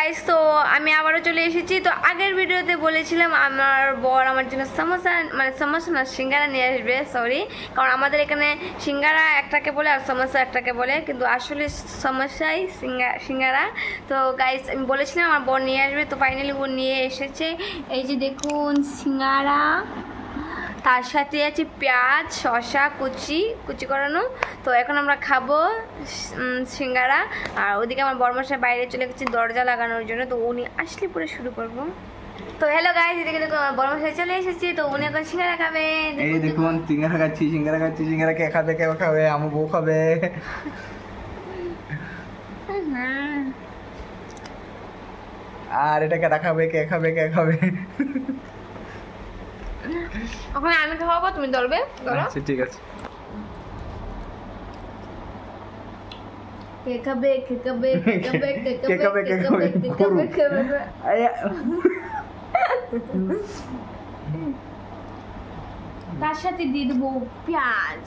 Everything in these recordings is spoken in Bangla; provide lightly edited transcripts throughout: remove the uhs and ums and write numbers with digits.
গাইস, তো আমি আবারও চলে এসেছি। তো আগের ভিডিওতে বলেছিলাম আমার বর আমার জন্য সমোসা, মানে সমোসা না, সিঙ্গারা নিয়ে আসবে। সরি, কারণ আমাদের এখানে সিঙ্গারা একটাকে বলে আর সমোসা একটাকে বলে, কিন্তু আসলে সমোসাই সিঙ্গারা। তো গাইস, আমি বলেছিলাম আমার বর নিয়ে আসবে, তো ফাইনালি ও নিয়ে এসেছে। এই যে দেখুন সিঙ্গারা, তার সাথে আছে পেঁয়াজ, শসা কুচি করানো। তো এখন আমরা খাবো সিঙ্গারা। আর ওদিকে আমার বড়মশাই বাইরে চলে গেছে দরজা লাগানোর জন্য, তো উনি আসলে পরে শুরু করবো। তো হ্যালো গাইস, এদিকে দেখুন আমার বড়মশাই চলে এসেছে, তো উনি এখন সিঙ্গারা খাবে। এই দেখুন সিঙ্গারা খাচ্ছি। সিঙ্গারা কে খাবে? কে খাবে? আমার বউ খাবে। আর এটা কে খাবে? কে খাবে? ওখানে আমি খাওয়াবো, তুমি ধরবে। আচ্ছা ঠিক আছে। কে খাবে? তার সাথে দিয়ে দেবো পেঁয়াজ।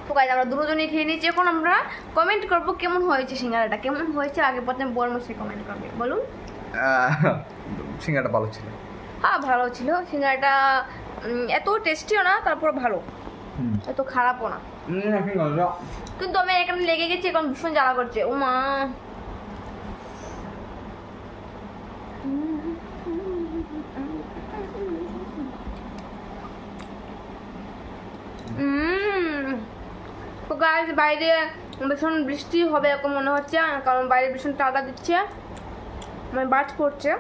তো গাইস, আমরা দুজনে খেয়ে নিচ্ছি। এখন আমরা কমেন্ট করবো কেমন হয়েছে সিঙ্গারাটা, কেমন হয়েছে। আগে প্রথমে বড়মশাই কমেন্ট করবে, বলুন। সিঙ্গারাটা ভালো ছিল। হ্যাঁ, ভালো ছিল সিঙ্গারাটা, এত টেস্টিও না, তারপর ভালো, এত খারাপও না। কিন্তু আমি এখানে লেগে গেছি, এখন ভীষণ জ্বালা করছে। ও মা, তো গাইস, বাইরে ভীষণ বৃষ্টি হবে এরকম মনে হচ্ছে, কারণ বাইরে ভীষণ টাকা দিচ্ছে, মানে বাজ পড়ছে,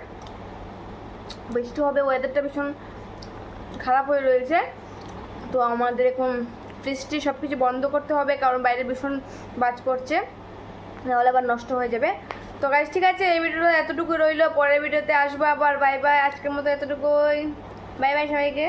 বৃষ্টি হবে। ওয়েদারটা ভীষণ খারাপ হয়ে রয়েছে। তো আমাদের এখন বৃষ্টি সব কিছু বন্ধ করতে হবে, কারণ বাইরে ভীষণ বাজ পড়ছে, নাহলে আবার নষ্ট হয়ে যাবে। তো গাইস, ঠিক আছে, এই ভিডিওটা এতটুকু রইলো। পরের ভিডিওতে আসবো আবার। বাই বাই, আজকের মতো এতটুকুই। বাই বাই সবাইকে।